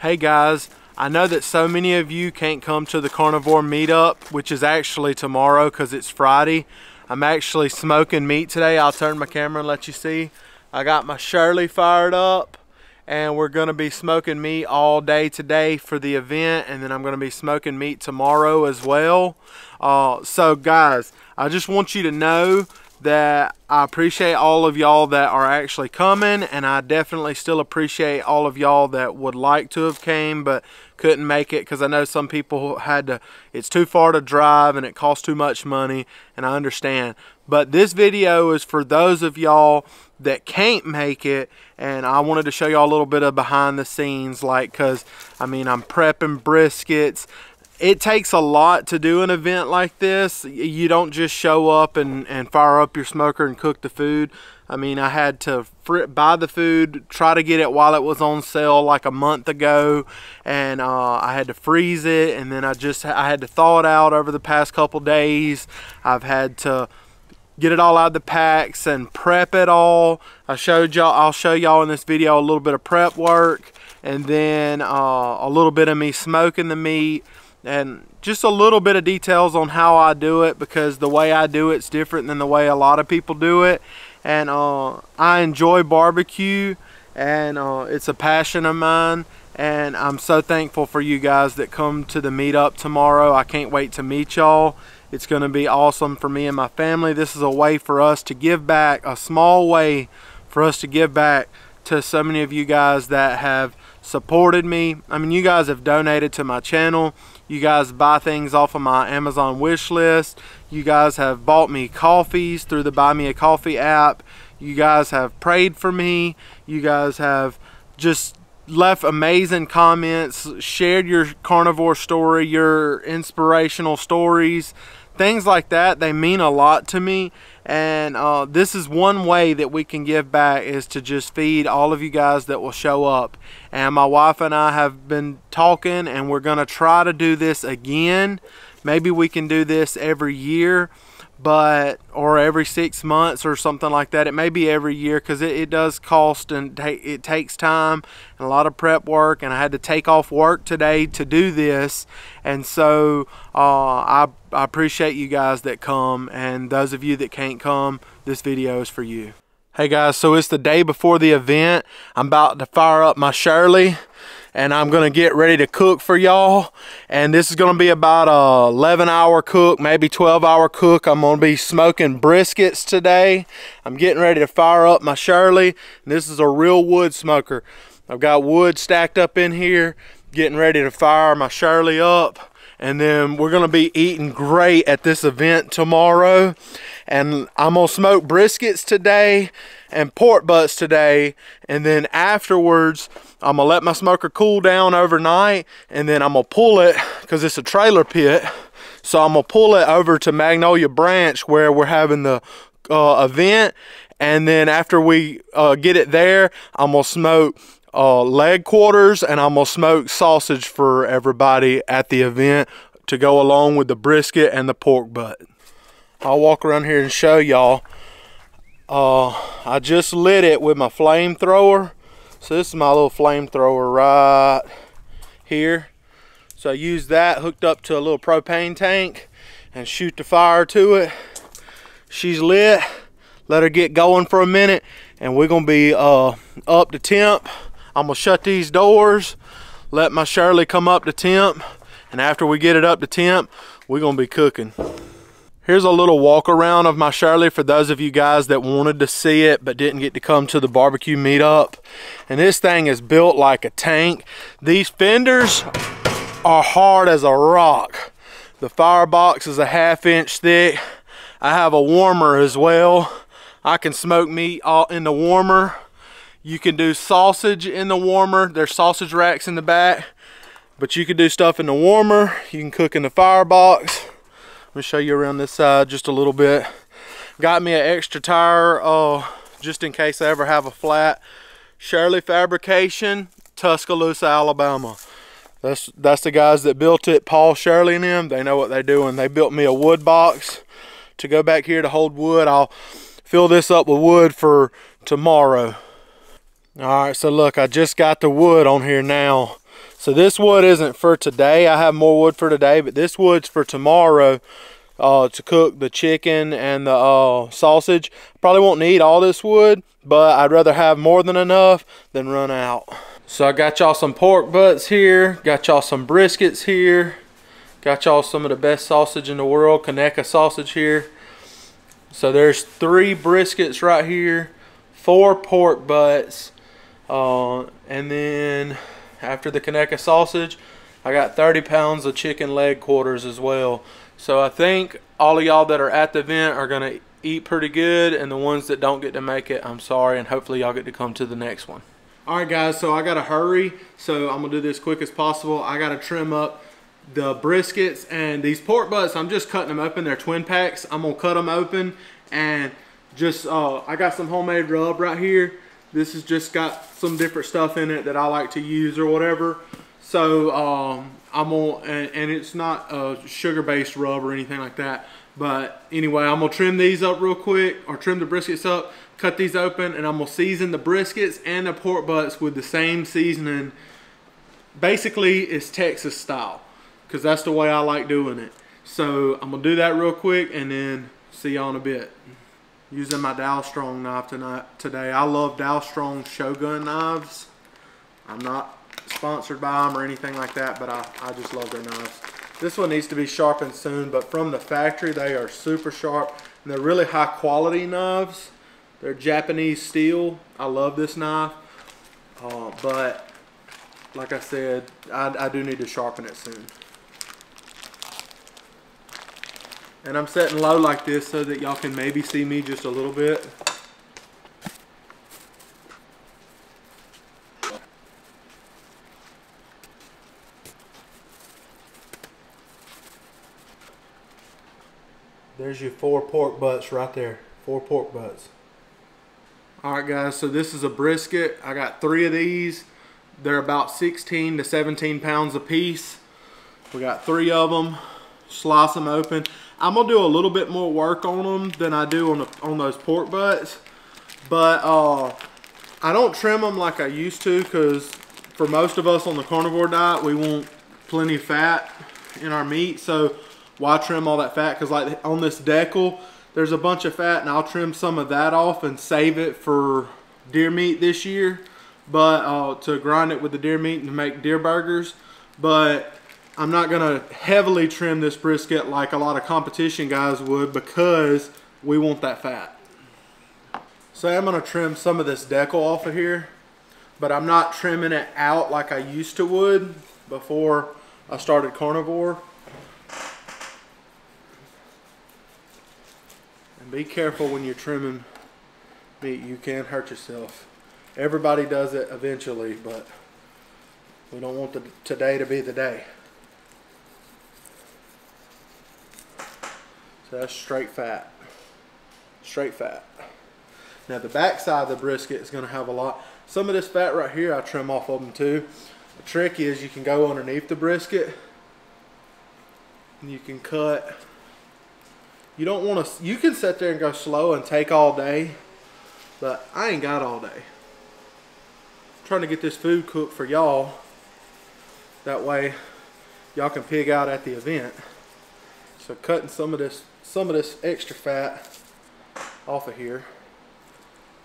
Hey guys, I know that so many of you can't come to the Carnivore Meet-Up, which is actually tomorrow because it's Friday. I'm actually smoking meat today. I'll turn my camera and let you see. I got my Shirley fired up and we're gonna be smoking meat all day today for the event, and then I'm gonna be smoking meat tomorrow as well. So guys, I just want you to know that I appreciate all of y'all that are actually coming, and I definitely still appreciate all of y'all that would like to have came but couldn't make it, because I know some people had to, it's too far to drive and it costs too much money, and I understand. But this video is for those of y'all that can't make it, and I wanted to show y'all a little bit of behind the scenes, like, because I mean, I'm prepping briskets. It takes a lot to do an event like this. You don't just show up and fire up your smoker and cook the food. I mean, I had to buy the food, try to get it while it was on sale like a month ago, and I had to freeze it, and then I had to thaw it out over the past couple days. I've had to get it all out of the packs and prep it all. I'll show y'all in this video a little bit of prep work, and then a little bit of me smoking the meat, and just a little bit of details on how I do it, because the way I do it's different than the way a lot of people do it. And I enjoy barbecue, and it's a passion of mine, and I'm so thankful for you guys that come to the meetup tomorrow. I can't wait to meet y'all. It's going to be awesome for me and my family. This is a way for us to give back, a small way for us to give back to so many of you guys that have supported me. I mean, you guys have donated to my channel. You guys buy things off of my Amazon wish list. You guys have bought me coffees through the Buy Me a Coffee app. You guys have prayed for me. You guys have just left amazing comments, shared your carnivore story, your inspirational stories, things like that. They mean a lot to me, and this is one way that we can give back, is to just feed all of you guys that will show up. And my wife and I have been talking, and we're gonna try to do this again. Maybe we can do this every year, or every 6 months or something like that. It may be every year, because it does cost, and it takes time and a lot of prep work, and I had to take off work today to do this. And so I appreciate you guys that come, and those of you that can't come, this video is for you. Hey guys, so it's the day before the event. I'm about to fire up my Shirley, and I'm gonna get ready to cook for y'all. And this is gonna be about a 11-hour cook, maybe 12-hour cook. I'm gonna be smoking briskets today. I'm getting ready to fire up my Shirley. And this is a real wood smoker. I've got wood stacked up in here, getting ready to fire my Shirley up. And then we're gonna be eating great at this event tomorrow. And I'm gonna smoke briskets today and pork butts today, and then afterwards I'm gonna let my smoker cool down overnight, and then I'm gonna pull it, because it's a trailer pit, so I'm gonna pull it over to Magnolia Branch where we're having the event. And then after we get it there, I'm gonna smoke leg quarters, and I'm gonna smoke sausage for everybody at the event to go along with the brisket and the pork butt. I'll walk around here and show y'all. I just lit it with my flamethrower. So this is my little flamethrower right here. So I use that hooked up to a little propane tank and shoot the fire to it. She's lit. Let her get going for a minute, and we're gonna be up to temp. I'm gonna shut these doors, let my Shirley come up to temp, and after we get it up to temp, we're gonna be cooking. Here's a little walk around of my Shirley for those of you guys that wanted to see it but didn't get to come to the barbecue meetup. And this thing is built like a tank. These fenders are hard as a rock. The firebox is a 1/2 inch thick. I have a warmer as well. I can smoke meat all in the warmer. You can do sausage in the warmer. There's sausage racks in the back, but you can do stuff in the warmer. You can cook in the firebox. Let me show you around this side just a little bit. Got me an extra tire just in case I ever have a flat. Shirley Fabrication, Tuscaloosa, Alabama. That's the guys that built it, Paul, Shirley and them. They know what they're doing. They built me a wood box to go back here to hold wood. I'll fill this up with wood for tomorrow. All right, so look, I just got the wood on here now. So this wood isn't for today. I have more wood for today, but this wood's for tomorrow to cook the chicken and the sausage. Probably won't need all this wood, but I'd rather have more than enough than run out. So I got y'all some pork butts here, got y'all some briskets here, got y'all some of the best sausage in the world, Conecuh sausage here. So there's 3 briskets right here, 4 pork butts, and then after the Conecuh sausage, I got 30 pounds of chicken leg quarters as well. So I think all of y'all that are at the event are gonna eat pretty good, and the ones that don't get to make it, I'm sorry, and hopefully y'all get to come to the next one. All right guys, so I gotta hurry, so I'm gonna do this quick as possible. I gotta trim up the briskets, and these pork butts, I'm just cutting them open. They're twin packs. I'm gonna cut them open, and just I got some homemade rub right here. This has just got some different stuff in it that I like to use or whatever. So I'm gonna, and it's not a sugar-based rub or anything like that. But anyway, I'm gonna trim these up real quick, or trim the briskets up, cut these open, and I'm gonna season the briskets and the pork butts with the same seasoning. Basically, it's Texas style, because that's the way I like doing it. So I'm gonna do that real quick and then see y'all in a bit. Using my Dow Strong knife today. I love Dow Strong Shogun knives. I'm not sponsored by them or anything like that, but I just love their knives. This one needs to be sharpened soon, but from the factory they are super sharp, and they're really high quality knives. They're Japanese steel. I love this knife, but like I said, I do need to sharpen it soon. And I'm setting low like this so that y'all can maybe see me just a little bit. There's your 4 pork butts right there. 4 pork butts. Alright guys, so this is a brisket. I got 3 of these. They're about 16 to 17 pounds a piece. We got 3 of them. Slice them open. I'm gonna do a little bit more work on them than I do on those pork butts, but I don't trim them like I used to, because for most of us on the carnivore diet, we want plenty of fat in our meat. So why trim all that fat? Because like on this decal, there's a bunch of fat, and I'll trim some of that off and save it for deer meat this year, but to grind it with the deer meat and to make deer burgers. But I'm not gonna heavily trim this brisket like a lot of competition guys would, because we want that fat. So I'm gonna trim some of this decal off of here, but I'm not trimming it out like I used to would before I started carnivore. And be careful when you're trimming meat, you can hurt yourself. Everybody does it eventually, but we don't want today to be the day. So that's straight fat. Straight fat. Now the back side of the brisket is going to have a lot. Some of this fat right here I trim off of them too. The trick is you can go underneath the brisket and you can cut. You don't want to, you can sit there and go slow and take all day, but I ain't got all day. I'm trying to get this food cooked for y'all. That way y'all can pig out at the event. So cutting some of this extra fat off of here.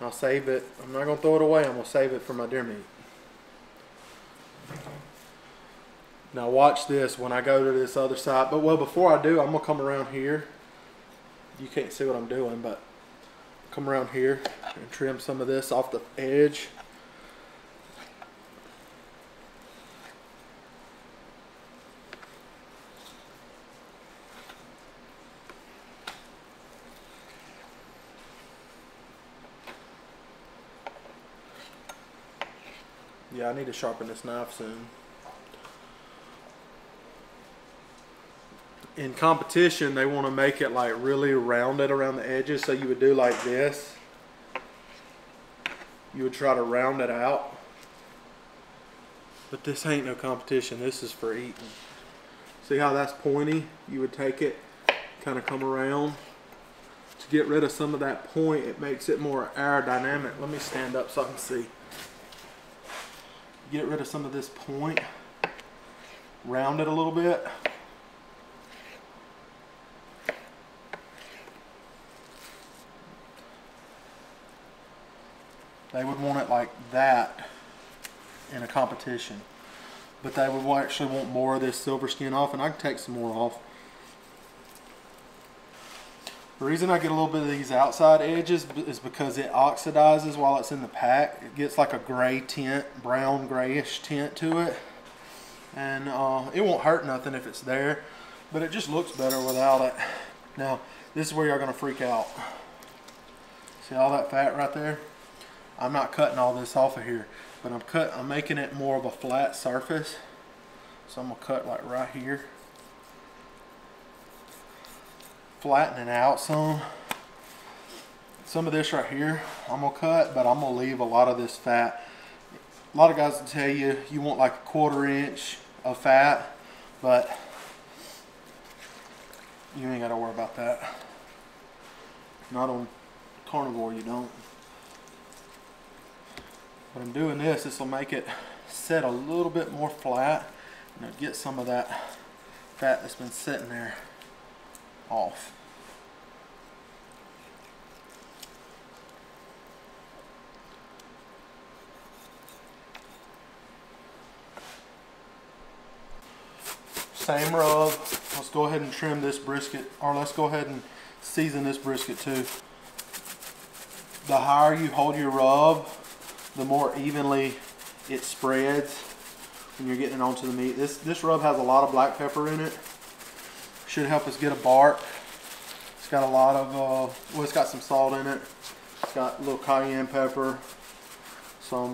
I'll save it. I'm not gonna throw it away. I'm gonna save it for my deer meat. Now watch this when I go to this other side. But well, before I do, I'm gonna come around here. You can't see what I'm doing, but come around here and trim some of this off the edge. Yeah, I need to sharpen this knife soon. In competition, they want to make it like really rounded around the edges, so you would do like this. You would try to round it out. But this ain't no competition, this is for eating. See how that's pointy? You would take it, kind of come around. To get rid of some of that point, it makes it more aerodynamic. Let me stand up so I can see. Get rid of some of this point. round it a little bit. They would want it like that in a competition, but they would actually want more of this silver skin off, and I can take some more off. The reason I get a little bit of these outside edges is because it oxidizes while it's in the pack. It gets like a gray tint, brown grayish tint to it, and it won't hurt nothing if it's there, but it just looks better without it. Now this is where you're going to freak out. See all that fat right there? I'm not cutting all this off of here, but I'm making it more of a flat surface. So I'm gonna cut like right here, flatten it out some. Some of this right here I'm gonna cut, but I'm gonna leave a lot of this fat. A lot of guys will tell you you want like a 1/4 inch of fat, but you ain't gotta worry about that. Not on carnivore, you don't. But I'm doing this will make it set a little bit more flat, and it'll get some of that fat that's been sitting there off. Same rub. Let's go ahead and trim this brisket, or let's go ahead and season this brisket too. The higher you hold your rub, the more evenly it spreads when you're getting it onto the meat. This rub has a lot of black pepper in it. Should help us get a bark. It's got a lot of, well, it's got some salt in it. It's got a little cayenne pepper, some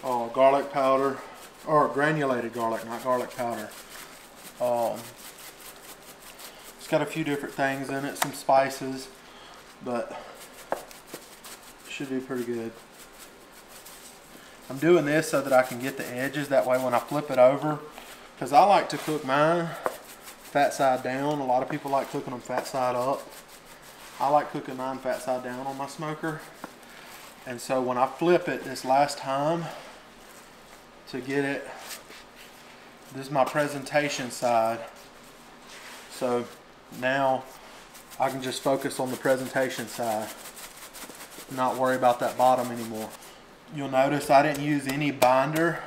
garlic powder, or granulated garlic, not garlic powder. It's got a few different things in it, some spices, but should be pretty good. I'm doing this so that I can get the edges, that way when I flip it over, because I like to cook mine fat side down. A lot of people like cooking them fat side up. I like cooking mine fat side down on my smoker. And so when I flip it this last time to get it, this is my presentation side. So now I can just focus on the presentation side, not worry about that bottom anymore. You'll notice I didn't use any binder.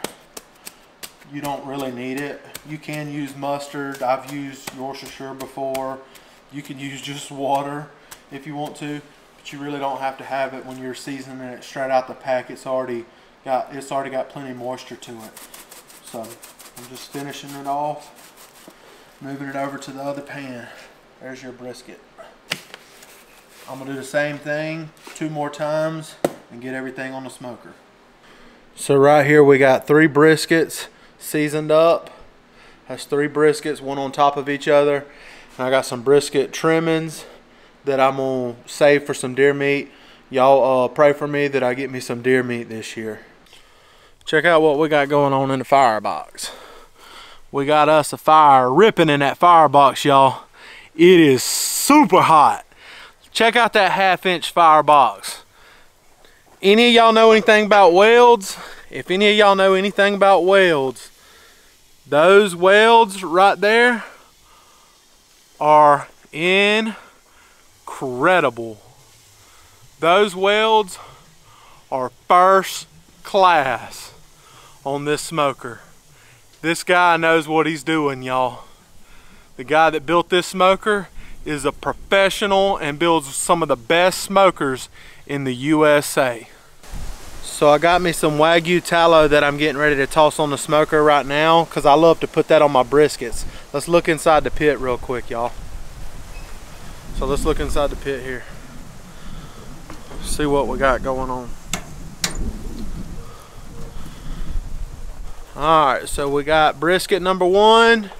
You don't really need it. You can use mustard. I've used Worcestershire before. You can use just water if you want to, but you really don't have to have it when you're seasoning it straight out the pack. It's already got plenty of moisture to it. So I'm just finishing it off, moving it over to the other pan. There's your brisket. I'm gonna do the same thing 2 more times and get everything on the smoker. So right here we got 3 briskets seasoned up. That's 3 briskets, one on top of each other. And I got some brisket trimmings that I'm gonna save for some deer meat. Y'all pray for me that I get me some deer meat this year. Check out what we got going on in the firebox. We got us a fire ripping in that firebox, y'all. It is super hot. Check out that 1/2 inch firebox. Any of y'all know anything about welds? If any of y'all know anything about welds, those welds right there are incredible. Those welds are first class on this smoker. This guy knows what he's doing, y'all. The guy that built this smoker is a professional and builds some of the best smokers in the USA. So I got me some Wagyu tallow that I'm getting ready to toss on the smoker right now, because I love to put that on my briskets. Let's look inside the pit real quick, y'all. So let's look inside the pit here. See what we got going on. Alright, so we got brisket number 1,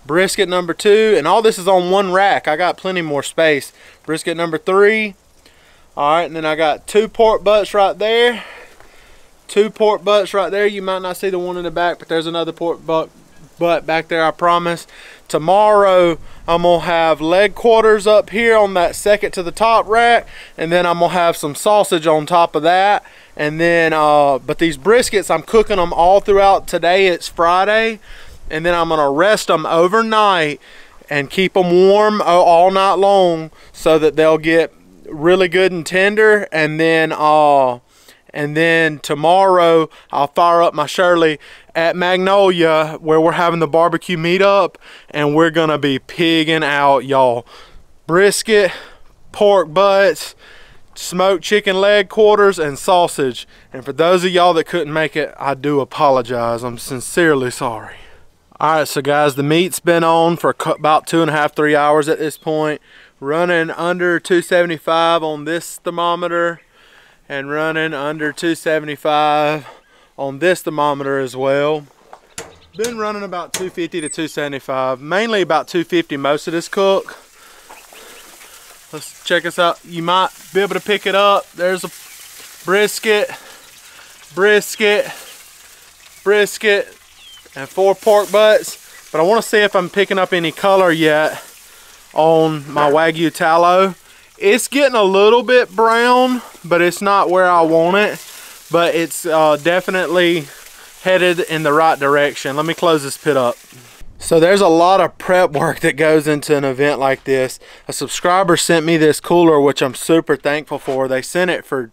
brisket number 2, and all this is on one rack. I got plenty more space. Brisket number 3. Alright, and then I got 2 pork butts right there. 2 pork butts right there. You might not see the one in the back, but there's another pork butt back there, I promise. Tomorrow I'm gonna have leg quarters up here on that second to the top rack, and then I'm gonna have some sausage on top of that, And then but these briskets, I'm cooking them all throughout today. It's Friday, and then I'm gonna rest them overnight and keep them warm all night long so that they'll get really good and tender. And then tomorrow I'll fire up my Shirley at Magnolia, where we're having the barbecue meet-up, and we're gonna be pigging out, y'all. Brisket, pork butts, smoked chicken leg quarters, and sausage. And for those of y'all that couldn't make it, I do apologize. I'm sincerely sorry. All right, so guys, the meat's been on for about 2.5 to 3 hours at this point. Running under 275 on this thermometer, and running under 275 on this thermometer as well. Been running about 250 to 275, mainly about 250 most of this cook. Let's check this out. You might be able to pick it up. There's a brisket, brisket, brisket, and 4 pork butts. But I want to see if I'm picking up any color yet on my Wagyu tallow. It's getting a little bit brown, but it's not where I want it. But it's definitely headed in the right direction. Let me close this pit up. So there's a lot of prep work that goes into an event like this. A subscriber sent me this cooler, which I'm super thankful for. They sent it for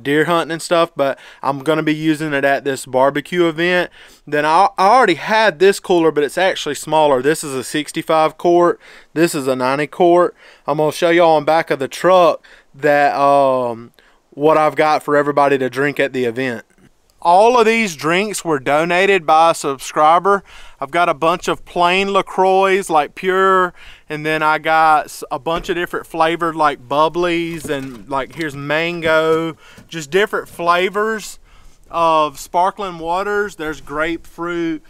deer hunting and stuff, but I'm going to be using it at this barbecue event. Then I already had this cooler, but it's actually smaller. This is a 65 quart. This is a 90 quart. I'm going to show y'all on back of the truck that what I've got for everybody to drink at the event. All of these drinks were donated by a subscriber. I've got a bunch of plain LaCroix, like pure, and then I got a bunch of different flavored, like bubblies, and like here's mango, just different flavors of sparkling waters. There's grapefruit,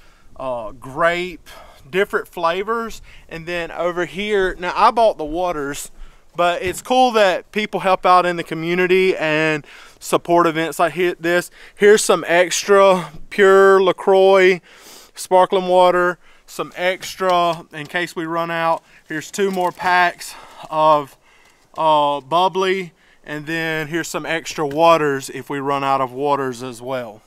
grape, different flavors. And then over here, now I bought the waters, but it's cool that people help out in the community and support events like this. Here's some extra pure LaCroix sparkling water, some extra in case we run out. Here's 2 more packs of bubbly, and then here's some extra waters if we run out of waters as well.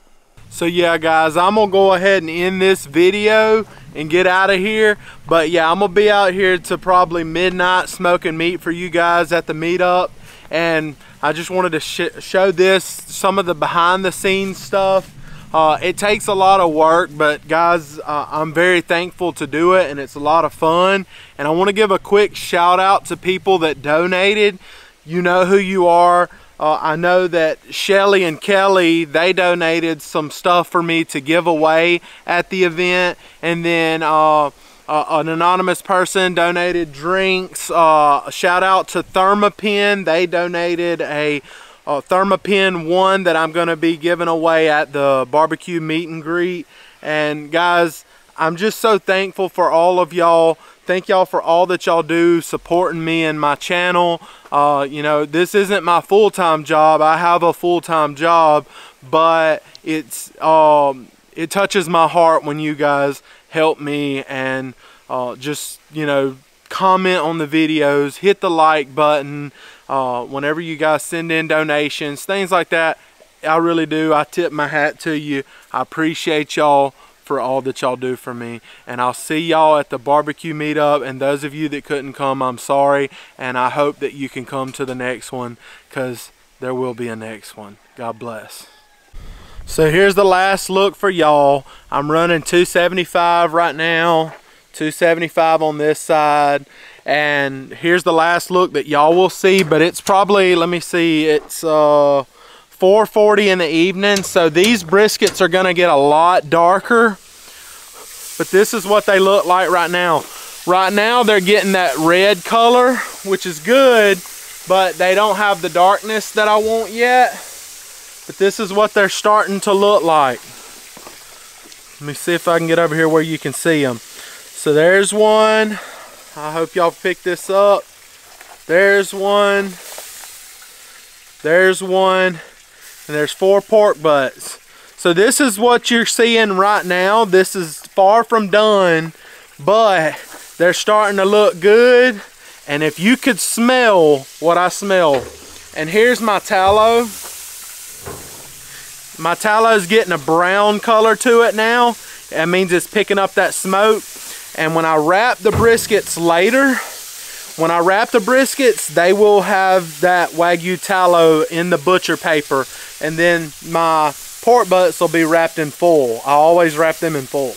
So yeah guys, I'm gonna go ahead and end this video and get out of here. But yeah, I'm gonna be out here to probably midnight smoking meat for you guys at the meetup. And I just wanted to show this, some of the behind the scenes stuff. It takes a lot of work, but guys, I'm very thankful to do it, and it's a lot of fun. And I want to give a quick shout out to people that donated. You know who you are. I know that Shelly and Kelly, they donated some stuff for me to give away at the event. And then an anonymous person donated drinks. Shout out to Thermopin. They donated a Thermopin 1 that I'm going to be giving away at the barbecue meet and greet. And guys, I'm just so thankful for all of y'all. Thank y'all for all that y'all do supporting me and my channel. You know, this isn't my full-time job. I have a full-time job, but it's it touches my heart when you guys help me and just, you know, comment on the videos, hit the like button, whenever you guys send in donations, things like that. I really do. I tip my hat to you. I appreciate y'all for all that y'all do for me. And I'll see y'all at the barbecue meetup. And those of you that couldn't come, I'm sorry. And I hope that you can come to the next one, because there will be a next one. God bless. So here's the last look for y'all. I'm running 275 right now. 275 on this side. And here's the last look that y'all will see. But it's probably, let me see, it's 4:40 in the evening, so these briskets are gonna get a lot darker, but this is what they look like right now. Right now they're getting that red color, which is good, but they don't have the darkness that I want yet. But this is what they're starting to look like. Let me see if I can get over here where you can see them. So there's one. I hope y'all pick this up. There's one. There's one. And there's 4 pork butts. So this is what you're seeing right now. This is far from done, but they're starting to look good. And if you could smell what I smell, and here's my tallow. My tallow's getting a brown color to it now. That means it's picking up that smoke. And when I wrap the briskets later, they will have that Wagyu tallow in the butcher paper, and then my pork butts will be wrapped in foil. I always wrap them in foil.